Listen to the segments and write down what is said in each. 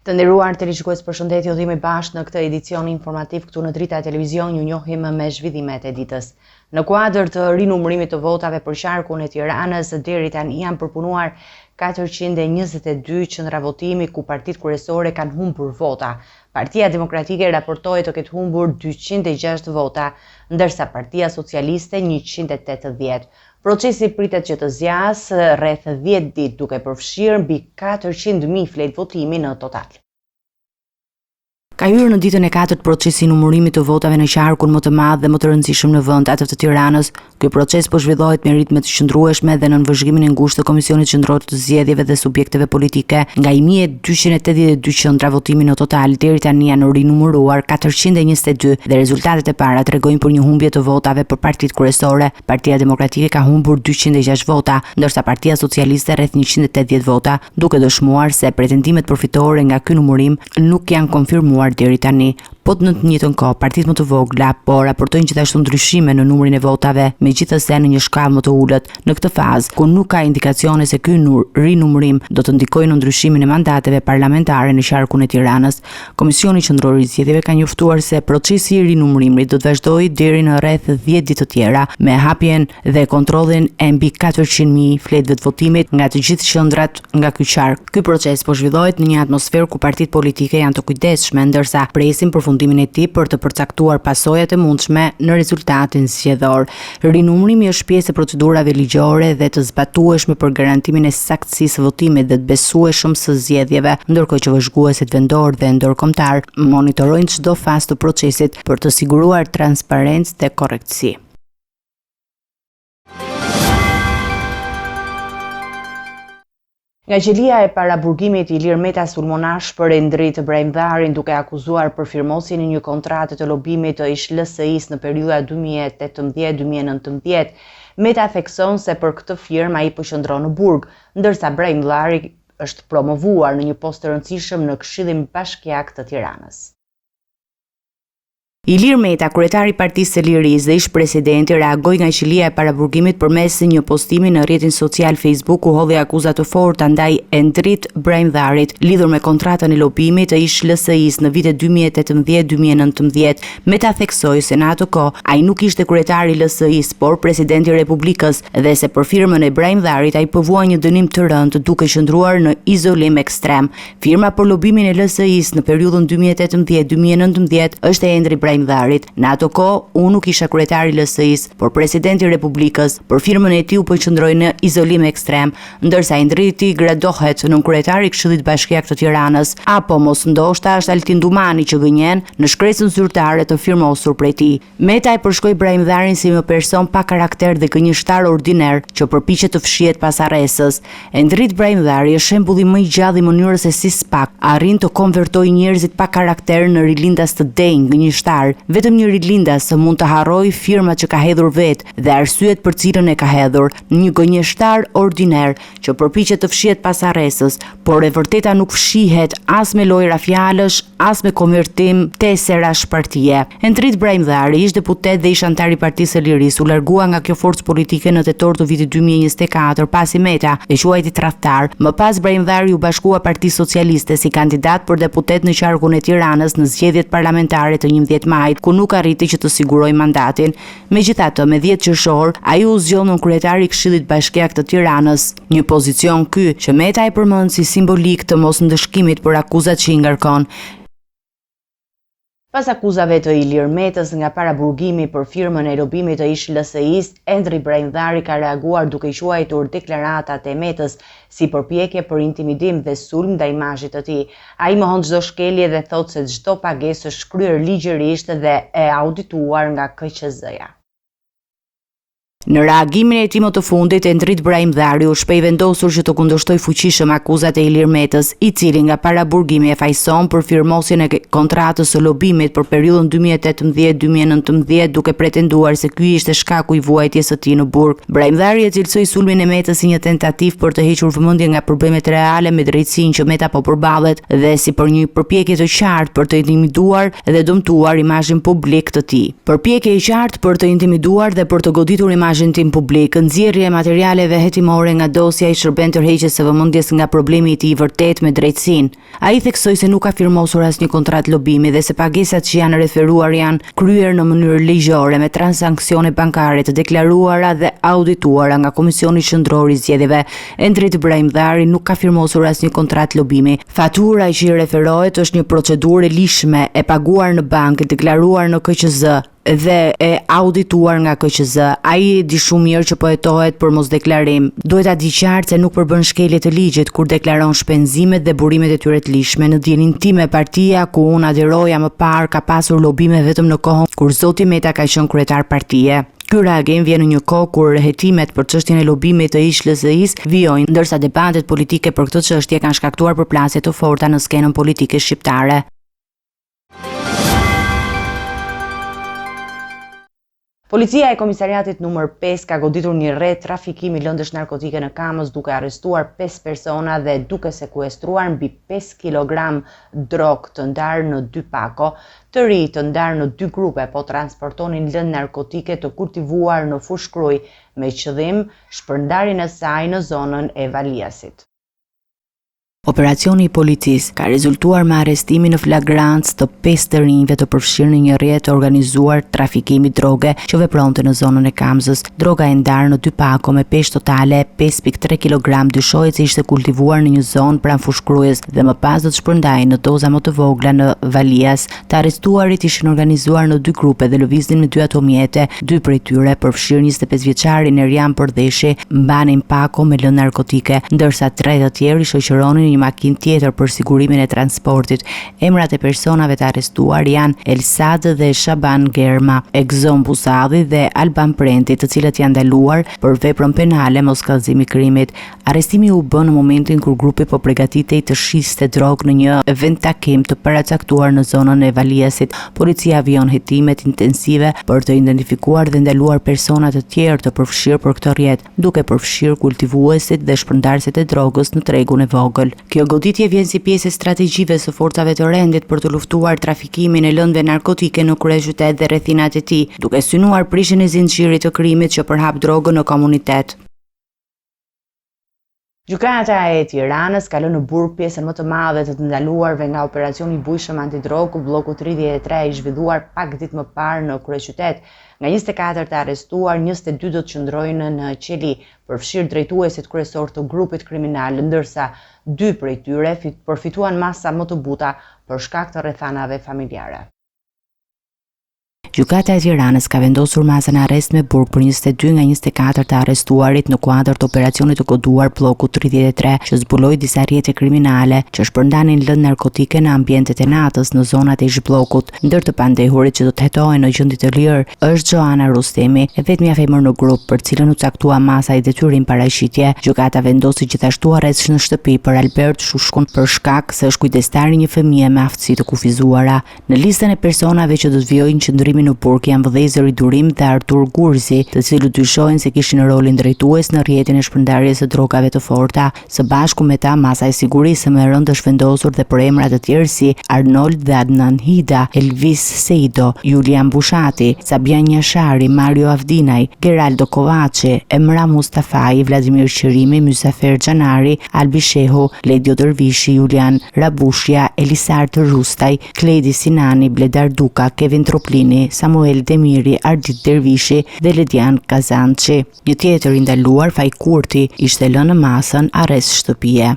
Të nderuar televizionistë, përshëndetje, udhëhemi bashkë në këtë edicion informativ këtu në Drita Televizion. Ju njohim me zhvillimet e ditës. Në kuadër të rinumërimit të votave për qarkun e Tiranës, deri tani janë përpunuar 422 qendra votimi ku partitë kryesore kanë humbur vota. Partia Demokratike raportohet të ketë humbur 206 vota, ndërsa Partia Socialiste 180. Procesi pritet që të zgjasë rreth 10 ditë, duke përfshirë mbi 400.000 fletë votimi në total. Ka hyrë në ditën e 4 procesi i numërimit të votave në qarkun më të madh dhe më të rëndësishëm në vend, atë të Tiranës. Ky proces po zhvillohet me ritme të qëndrueshme dhe në vëzhgimin e ngushtë të Komisionit Qendror të Zgjedhjeve dhe subjekteve politike. Nga 1282 qendra votimi në total, deri tani janë rinumëruar 422 dhe rezultatet e para tregojnë për një humbje të votave për partitë kryesore. Partia Demokratike ka humbur 206 vota, ndërsa Partia Socialiste rreth 180 vota, duke dëshmuar se pretendimet përfitore nga ky numërim nuk janë konfirmuar deri tani. Po në të njëjtën kohë, partitë më të vogla po raportojnë gjithashtu ndryshime në numrin e votave, megjithase në një shkallë më të ulët. Në këtë fazë, ku nuk ka indikacione se ky rinumërim do të ndikojë në ndryshimin e mandateve parlamentare në qarkun e Tiranës, Komisioni Qendror i Zgjedhjeve ka njoftuar se procesi i rinumërimit do të vazhdojë deri në rreth 10 ditë të tjera, me hapjen dhe kontrollin e mbi 400.000 fletëve të votimit nga të gjithë qendrat nga ky qark. Ky proces po zhvillohet në një atmosferë ku partitë politike janë të kujdesshme, ndërsa presin përfundimin e tij për të përcaktuar pasojat e mundshme në rezultatin zgjedhor. Rinumërimi është pjesë e procedurave ligjore dhe të zbatueshme për garantimin e saktësisë së votimit dhe të besueshëm së zgjedhjeve, ndërkohë që vëzhguesit vendor dhe ndërkombëtar monitorojnë çdo fazë të procesit për të siguruar transparencë dhe korrektësi. Nga qelia e paraburgimit, Ilir Meta sulmonar shpërndrit Brahim Dharin duke akuzuar për firmosjen e një kontrate të lobimit të ish LSI-s në periudha 2018-2019. Meta thekson se për këtë firmë ai po qëndron në burg, ndërsa Brahim Dhari është promovuar në një post të rëndësishëm në Këshillin Bashkiak të Tiranës. Ilir Meta, kryetari i Partisë së Lirisë dhe ish presidenti, reagoi nga qelia e paraburgimit përmes një postimi në rrjetin social Facebook ku hodhi akuza të forta ndaj Endrit Brahim Dharit lidhur me kontratën e lobimit të ish LSI-s në vitet 2018-2019. Meta theksoi se në atë kohë ai nuk ishte kryetari i LSI-s, por presidenti i Republikës dhe se për firmën e Brahim Dharit ai povua një dënim të rëndë duke qëndruar në izolim ekstrem. Firma për lobimin e LSI-s në periudhën 2018-2019 është e Endri Brahim Dharit. Në ato kohë, unë nuk isha kryetari i LSI-s, por presidenti i Republikës. Për firmën e tij u qëndroi në izolim ekstrem, ndërsa Endriti gradohet në kryetari i Këshillit Bashkiak të Tiranës, apo mos ndoshta është Altin Dumani që gënjen në shkresën zyrtare të firmosur prej tij. Meta e përshkroi Brahim Dharin si një person pa karakter dhe gënjeshtar ordiner që përpiqet të fshihet pas arrestës. Endrit Brahim Dhari është shembulli më i gjallë i mënyrës se si SPAK arrin të konvertojë njerëzit pa karakter në rilindas të denj, gënjeshtar. Vetëm një rilindas mund të harrojë firmat që ka hedhur vetë dhe arsyet për cilën e ka hedhur, një gënjeshtar ordiner që përpiqet të fshihet pas arrestës, por e vërteta nuk fshihet as me lojra fjalësh, as me konvertim teserash partie. Endrit Brahim Dhari, ish deputet dhe ish antar i Partisë së Lirisë, u largua nga kjo forcë politike në tetor të vitit 2024 pasi Meta e quajti tradhtar. Më pas Brahim Dhari u bashkua Partisë Socialiste si kandidat për deputet në qarkun e Tiranës në zgjedhjet parlamentare të 11 majit, ku nuk arriti që të sigurojë mandatin. Megjithatë, me 10 qershor, ai u zgjon në kryetari i Këshillit Bashkiak të Tiranës, një pozicion ky që Meta e përmend si simbolik të mos ndëshkimit për akuzat që i ngarkon. Pas akuzave të Ilir Metës nga paraburgimi për firmën e lobimit të ish LSI-s, Endri Brahim Dhari ka reaguar duke quajtur deklaratat e Metës si përpjekje për intimidim dhe sulm ndaj imazhit të tij. Ai mohon çdo shkelje dhe thotë se çdo pagesë është kryer ligjërisht dhe e audituar nga KQZ-ja. Në reagimin e tij më të fundit, Endrit Brahim Dhari u shpej vendosur që të kundërshtoj fuqishëm akuzat e Ilir Metës, i cili nga paraburgimi e fajson për firmosjen e kontratës së lobimit për periudhën 2018-2019, duke pretenduar se ky ishte shkaku i vuajtjes së tij në burg. Brahim Dhari e cilësoi sulmin e Metës si një tentativë për të hequr vëmendje nga problemet reale me drejtësinë që Meta po përballet dhe si për një përpjekje të qartë për të intimiduar dhe dëmtuar imazhin publik të tij. Përpjekje e qartë për të intimiduar dhe për të goditur imazhin imazhin tim publik, nxjerrje e materialeve hetimore nga dosja i shërben tërheqjes së vëmendjes nga problemi i tij i vërtet me drejtësinë. Ai theksoi se nuk ka firmosur asnjë kontratë lobimi dhe se pagesat që janë referuar janë kryer në mënyrë ligjore me transakcione bankare të deklaruara dhe audituara nga Komisioni Qendror i Zgjedhjeve. Endrit Brajmdhari nuk ka firmosur asnjë kontratë lobimi. Fatura që i referohet është një procedurë e lishme e paguar në bankë, deklaruar në KQZ dhe e audituar nga KQZ. Ai di shumë mirë që po hetohet për mosdeklarim. Duhet ta di qartë se nuk përbën shkelje të ligjit kur deklaron shpenzimet dhe burimet e tyre të lishme. Në dielin tim e partia ku unë aderoja më parë ka pasur lobime vetëm në kohën kur zoti Meta ka qenë kryetar partie. Ky reagim vjen në një kohë kur hetimet për çështjen e lobimit të ish-LSI-s vijojnë, ndërsa debatet politike për këtë çështje kanë shkaktuar përplasje të forta në skenën politike shqiptare. Policia e komisariatit numër 5 ka goditur një rreth trafikimi lëndësh narkotike në Kamës duke arrestuar 5 persona dhe duke sekuestruar mbi 5 kg drog të ndarë në 2 pako, të ri të ndarë në 2 grupe po transportonin lëndë narkotike të kultivuar në fushkruj me qëllim shpërndarjen e saj në zonën e Valiasit. Operacioni i policisë ka rezultuar me arrestimin në flagrancë të 5 të rinjve të përfshirë në një rrjet të organizuar trafikimi droge që vepronte në zonën e Kamzës. Droga e ndarë në 2 pako me peshë totale 5.3 kg dyshohet se ishte kultivuar në një zonë pranë fushkrujës dhe më pas do të shpërndahej në doza më të vogla në Valias. Të arrestuarit ishin organizuar në 2 grupe dhe lëviznin me 2 automjete. 2 prej tyre, përfshirë 25 vjeçarin Erjan Përdeshi, mbanin pako me lëndë narkotike, ndërsa 3 të tjerë i shoqëronin një makinë tjetër për sigurimin e transportit. Emrat e personave të arrestuar janë Elsad dhe Shaban Germa, Egzom Busadhi dhe Alban Prenti, të cilët janë ndaluar për veprën penale mos kallëzimi krimit. Arrestimi u bë në momentin kur grupi po përgatitej të shiste drogë në një event takim të paracaktuar në zonën e Valiasit. Policia avion hetimet intensive për të identifikuar dhe ndaluar persona të tjerë të përfshirë për këtë rrjet, duke përfshirë kultivuesit dhe shpërndarësit e drogës në tregun e vogël. Kjo goditje vjen si pjesë e strategjive së forcave të rendit për të luftuar trafikimin e lëndëve narkotike në kryeqytet dhe rrethinat e tij, duke synuar prishjen e zinxhirit të krimit që përhap drogën në komunitet. Gjykata e Tiranës ka lënë në burg pjesën më të madhe të ndaluarve nga operacioni i bujshëm antidrogë bloku 33 i zhvilluar pak ditë më parë në kryeqytet. Nga 24 të arrestuar, 22 do të qëndrojnë në qeli, përfshirë drejtuesit kryesor të grupit kriminal, ndërsa 2 prej tyre përfituan masa më të buta për shkak të rrethanave familjare. Gjykata e Tiranës ka vendosur masën arrest me burg për 22 nga 24 të arrestuarit në kuadër të operacionit të koduar bloku 33 që zbuloi disa rrjete kriminale që shpërndanin lëndë narkotike në ambientet e natës në zonat e ish-bllokut. Ndër të pandehurit që do të hetohen në gjendje të lirë është Joana Rustemi, e vetmja femër në grup për cilën u caktua masa i detyrim paraqitje. Gjykata vendosi gjithashtu arrest në shtëpi për Albert Shushkun për shkak se është kujdestar i një fëmie me aftësi të kufizuara. Në listën e personave që do të vijojnë qëndrimin në burg janë Vëllëzëri Durim dhe Artur Gurzi, të cilët dyshohen se kishin rolin drejtues në rrjetin e shpërndarjes së drogave të forta. Së bashku me ta, masa e sigurisë më rënd është vendosur dhe për emra të tjerë si Arnold dhe Adnan Hida, Elvis Seido, Julian Bushati, Sabian Njashari, Mario Avdinaj, Geraldo Kovaci, Emra Mustafaj, Vladimir Qërimi, Mysafer Xhanari, Albi Shehu, Ledio Dervishi, Julian Rabushja, Elisar Rustaj, Kledi Sinani, Bledar Duka, Kevin Troplini, Samuel Demiri, Ardit Dervishi dhe Ledian Kazançi. Një tjetër i ndaluar, Faj Kurti, ishte lënë në masën arrest shtëpie.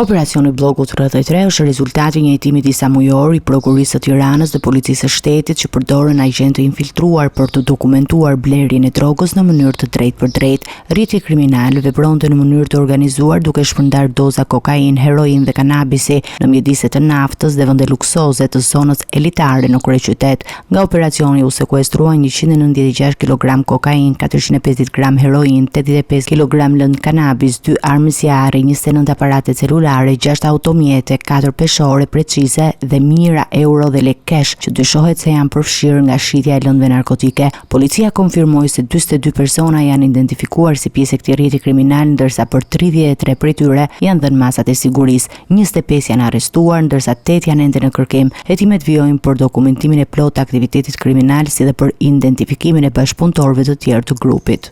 Operacioni bloku 33 është rezultati një hetimi disa mujor i prokurisë së Tiranës dhe policisë së shtetit që përdorën agjentë të infiltruar për të dokumentuar blerjen e drogës në mënyrë të drejtë për drejtë. Rrjeti kriminal vepronte në mënyrë të organizuar duke shpërndar doza kokainë, heroin dhe kanabisi në mjedise të naftës dhe vende luksoze të zonës elitare në kryeqytet. Nga operacioni u sekuestruan 196 kg kokainë, 450 gram heroin, 85 kg lëndë kanabis, 2 armë zjarri, 29 aparate celulare, 6 automjete, 4 peshore precize dhe mijëra euro dhe lek kesh që dyshohet se janë përfshirë nga shitja e lëndëve narkotike. Policia konfirmoi se 42 persona janë identifikuar si pjesë e këtij rrjeti kriminal, ndërsa për 33 prej tyre janë dhënë masat e sigurisë. 25 janë arrestuar, ndërsa 8 janë ende në kërkim. Hetimet vijojnë për dokumentimin e plotë të aktivitetit kriminal si dhe për identifikimin e bashkëpunëtorëve të tjerë të grupit.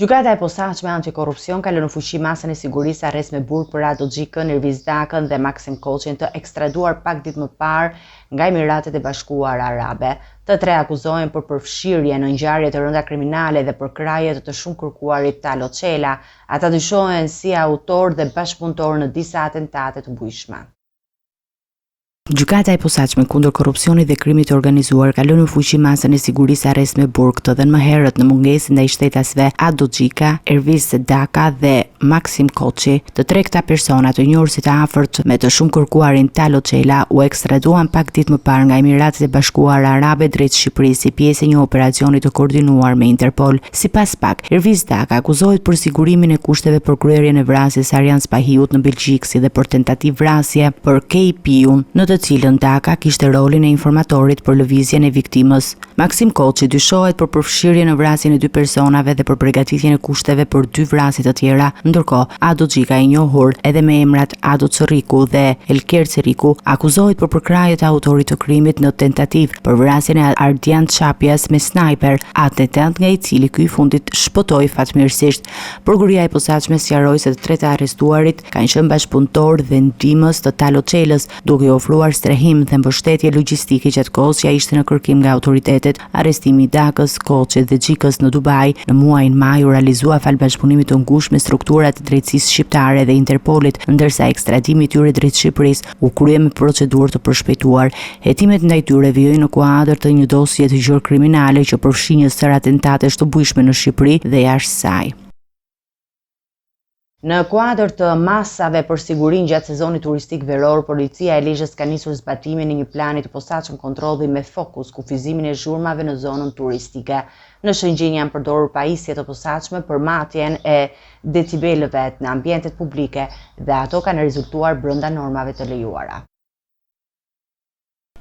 Gjykata e posaçme antikorrupsion ka lënë në fuqi masën e sigurisë arrest me burg për Ado Xhikën, Erviz Dakën dhe Maksim Koçin, të ekstraduar pak ditë më parë nga Emiratet e Bashkuara Arabe. Të tre akuzohen për përfshirje në ngjarje të rënda kriminale dhe për kraje të shumë kërkuarit Talo Çela. Ata dyshohen si autor dhe bashkëpunëtor në disa atentate të bujshme. Gjykata e posaçme kundër korrupsionit dhe krimit të organizuar ka lënë në fuqi masën e sigurisë arrest me burg, të dhënë më herët në mungesë ndaj shtetasve Ado Xhika, Erviz Daka dhe Maksim Koçi. Të tre këta persona të njohur si të afërt me të shumë kërkuarin Talo Çela u ekstraduan pak ditë më parë nga Emiratet e Bashkuara Arabe drejt Shqipërisë si pjesë e një operacioni të koordinuar me Interpol. Sipas PAK, Erviz Daka akuzohet për sigurimin e kushteve për kryerjen e vrasjes Arjan Spahiut në Belgjik, si dhe për tentativë vrasje për KP-un, në të cilën Daka kishte rolin e informatorit për lëvizjen e viktimës. Maksim Koçi dyshohet për përfshirje në vrasjen e dy personave dhe për përgatitjen e kushteve për dy vrasje të tjera, ndërkohë Ado Xhika, i njohur edhe me emrat Ado Çorriku dhe Elker Çeriku, akuzohet për përkrahje të autorit të krimit në tentativë për vrasjen e Ardian Çapjas me snajper, atentat nga i cili ky i fundit shpëtoi fatmirësisht. Prokuria e posaçme sqaroi se të tre të arrestuarit kanë qenë bashkëpunëtor dhe ndihmës të Talo Çelës, duke i ofruar strehim dhe mbështetje logjistike gjatë kohës që ai ishte në kërkim nga autoritetet. Arrestimi i Dakës, Koçit dhe Xhikës në Dubai në muajin maj u realizua fal bashkëpunimit të ngushtë me strukturat e drejtësisë shqiptare dhe Interpolit, ndërsa ekstradimi i tyre drejt Shqipërisë u krye me procedurë të përshpejtuar. Hetimet ndaj tyre vijojnë në kuadër të një dosje të gjerë kriminale që përfshin një sër atentatesh të bujshme në Shqipëri dhe jashtë saj. Në kuadër të masave për sigurinë gjatë sezonit turistik veror, policia e Lezhës ka nisur zbatimin e një plani të posaçëm kontrolli me fokus kufizimin e zhurmave në zonën turistike. Në Shëngjin janë përdorur pajisje të posaçme për matjen e decibelëve në ambientet publike dhe ato kanë rezultuar brenda normave të lejuara.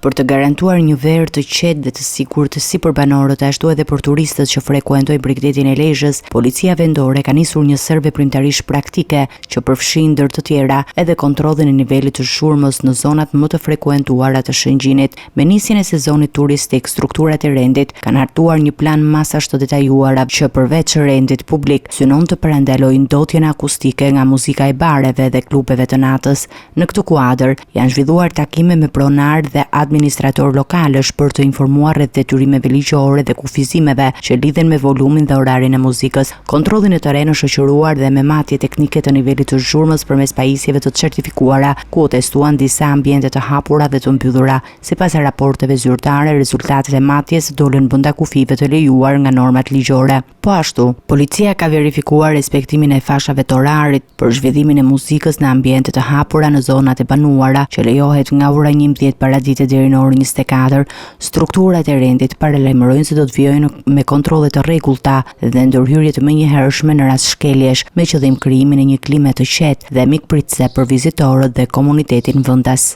Për të garantuar një verë të qetë dhe të sigurt si për banorët, ashtu edhe për turistët që frekuentojnë Bregdetin e Lezhës, policia vendore ka nisur një sër veprimtarish praktike që përfshin ndër të tjera edhe kontrollin e nivelit të zhurmës në zonat më të frekuentuara të Shëngjinit. Me nisjen e sezonit turistik, strukturat e rendit kanë hartuar një plan masash të detajuara që përveç rendit publik synon të parandalojnë ndotjen akustike nga muzika e bareve dhe klubeve të natës. Në këtë kuadër janë zhvilluar takime me pronar dhe administrator lokalësh për të informuar rreth detyrimeve ligjore dhe kufizimeve që lidhen me volumin dhe orarin e muzikës. Kontrollin e terrenit është shoqëruar dhe me matje teknike të nivelit të zhurmës përmes pajisjeve të certifikuara, ku u testuan disa ambiente të hapura dhe të mbyllura. Sipas raporteve zyrtare, rezultatet e matjes dolën brenda kufive të lejuar nga normat ligjore. Po ashtu, policia ka verifikuar respektimin e fashave të orarit për zhvillimin e muzikës në ambiente të hapura në zonat e banuara, që lejohet nga ora 11 paradite deri në orën 24. Strukturat e rendit paralajmërojnë se do të vijojnë me kontrolle të rregullta dhe ndërhyrje të menjëhershme në rast shkeljesh, me qëllim krijimin e një klime të qetë dhe mikpritëse për vizitorët dhe komunitetin vendas.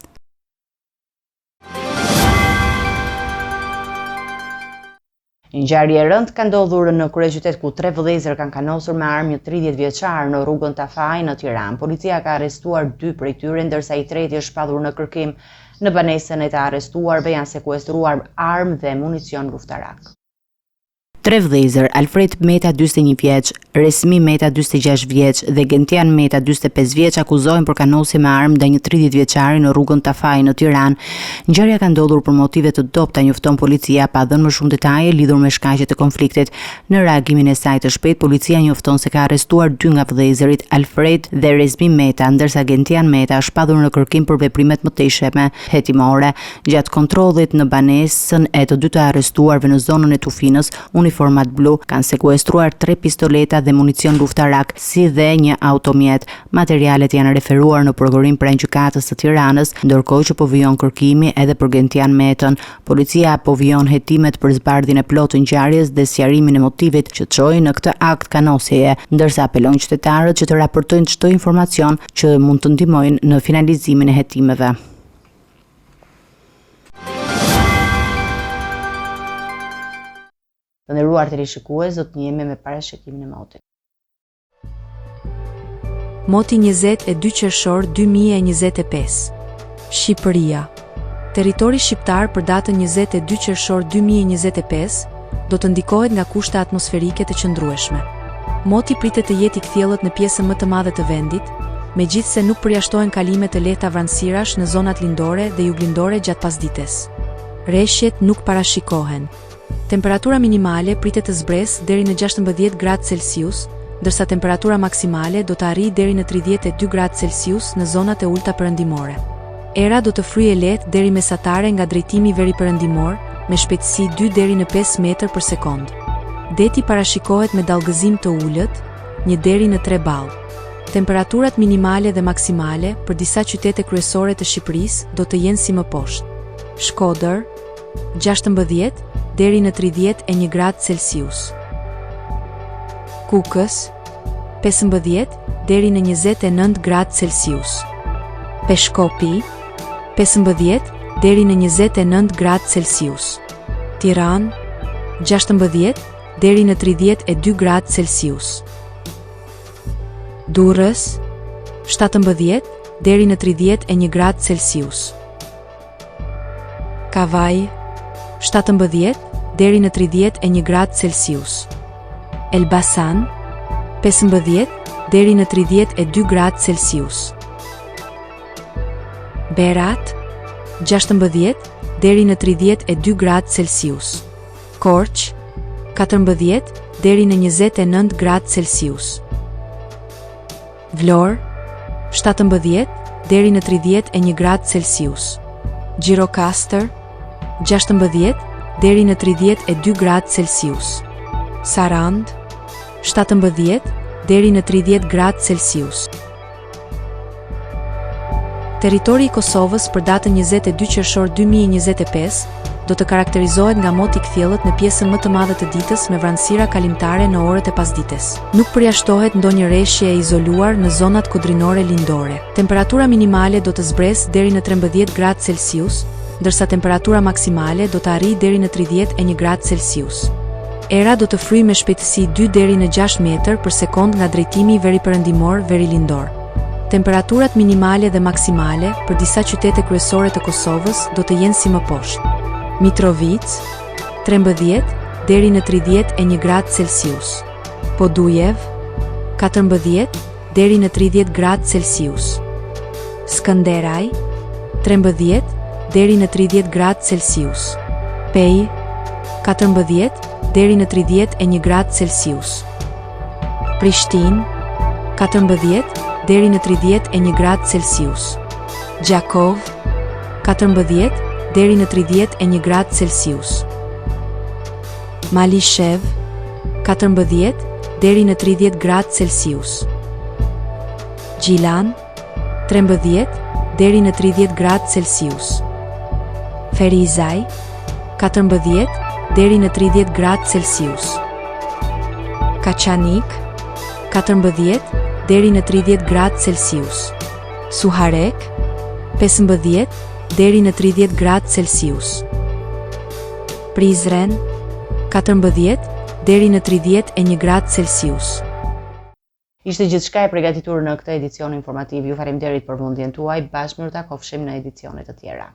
Një ngjarje e rëndë ka ndodhur në kryeqytet ku tre vëllezër kanë kanosur me armë një 30 vjeçar në rrugën Tafaj në Tiranë. Policia ka arrestuar 2 prej tyre, ndërsa i treti është shpallur në kërkim. Në banesën e të arrestuarve janë sekuestruar armë dhe municion luftarak. Tre vëllezër, Alfred Meta 41 vjeç, Resmi Meta 46 vjeç dhe Gentian Meta 45 vjeç akuzohen për kanosje me armë ndaj një 30 vjeçari në rrugën Tafaj në Tiranë. Ngjarja ka ndodhur për motive të dobta, njofton policia, pa dhënë më shumë detaje lidhur me shkaqjet e konfliktit. Në reagimin e saj të shpejtë, policia njofton se ka arrestuar 2 nga vëllezërit, Alfred dhe Resmi Meta, ndërsa Gentian Meta është padhur në kërkim për veprimet mëtejshme hetimore. Gjatë kontrollit në banesën e të dy të arrestuarve në zonën e Tufinës, uniformat blu kanë sekuestruar 3 pistoleta dhe municion luftarak, si dhe një automjet. Materialet janë referuar në prokurim pranë gjykatës së Tiranës, ndërkohë që po vijon kërkimi edhe për Gentian Metën. Policia po vijon hetimet për zbardhjen e plotë të ngjarjes dhe sqarimin e motivit që çoi në këtë akt kanosjeje, ndërsa apelojnë qytetarët që të raportojnë çdo informacion që mund të ndihmojnë në finalizimin e hetimeve. Të nderuar teleshikues, do të njihemi me parashikimin e motit. Moti 22 qershor 2025. Shqipëria. Territori shqiptar për datën 22 qershor 2025 do të ndikohet nga kushte atmosferike të qëndrueshme. Moti pritet të jetë i kthjellët në pjesën më të madhe të vendit, megjithse nuk përjashtohen kalime të lehta vranësirash në zonat lindore dhe juglindore gjatë pasdites. Rreshjet nuk parashikohen. Temperatura minimale pritet të zbresë deri në 16 gradë Celsius, ndërsa temperatura maksimale do të arrijë deri në 32 gradë Celsius në zonat e ulta perëndimore. Era do të fryejë lehtë deri mesatare nga drejtimi veri-perëndimor, me shpejtësi 2 deri në 5 metër për sekond. Deti parashikohet me dallgëzim të ulët, 1 deri në 3 ball. Temperaturat minimale dhe maksimale për disa qytete kryesore të Shqipërisë do të jenë si më poshtë. Shkodër, 16 deri në 31 gradë Celsius. Kukës, 15 deri në 29 gradë Celsius. Peshkopi, 15 deri në 29 gradë Celsius. Tiranë, 16 deri në 32 gradë Celsius. Durrës, 17 deri në 31 gradë Celsius. Kavaj, 17 deri në 31 gradë Celsius. Elbasan, 15 deri në 32 gradë Celsius. Berat, 16 deri në 32 gradë Celsius. Korç, 14 deri në 29 gradë Celsius. Vlorë, 17 deri në 31 gradë Celsius. Gjirokastër, 16 deri në 32 gradë Celsius. Sarand, 17 deri në 30 gradë Celsius. Territori i Kosovës për datën 22 qershor 2025 do të karakterizohet nga moti i kthjellët në pjesën më të madhe të ditës me vranësira kalimtare në orët e pasdites. Nuk përjashtohet ndonjë rreshje e izoluar në zonat kodrinore lindore. Temperatura minimale do të zbresë deri në 13 gradë Celsius, ndërsa temperatura maksimale do të arrijë deri në 31 gradë Celsius. Era do të fryjë me shpejtësi 2 deri në 6 metër për sekond nga drejtimi veri-perëndimor veri-lindor. Temperaturat minimale dhe maksimale për disa qytete kryesore të Kosovës do të jenë si më poshtë. Mitrovica, 13 deri në 31 gradë Celsius. Podujev, 14 deri në 30 gradë Celsius. Skënderaj, 13 deri në 30 gradë Celsius. Pej, 14 deri në 31 gradë Celsius. Prishtinë, 14 deri në 31 gradë Celsius. Gjakov, 14 deri në 31 gradë Celsius. Malishev, 14 deri në 30 gradë Celsius. Gjilan, 13 deri në 30 gradë Celsius. Ferizaj, 14 deri në 30 gradë Celsius. Kaçanik, 14 deri në 30 gradë Celsius. Suharek, 15 deri në 30 gradë Celsius. Prizren, 14 deri në 31 gradë Celsius. Ishte gjithçka e përgatitur në këtë edicion informativ. Ju faleminderit për vëmendjen tuaj. Bashkë miru takofshim në edicione të tjera.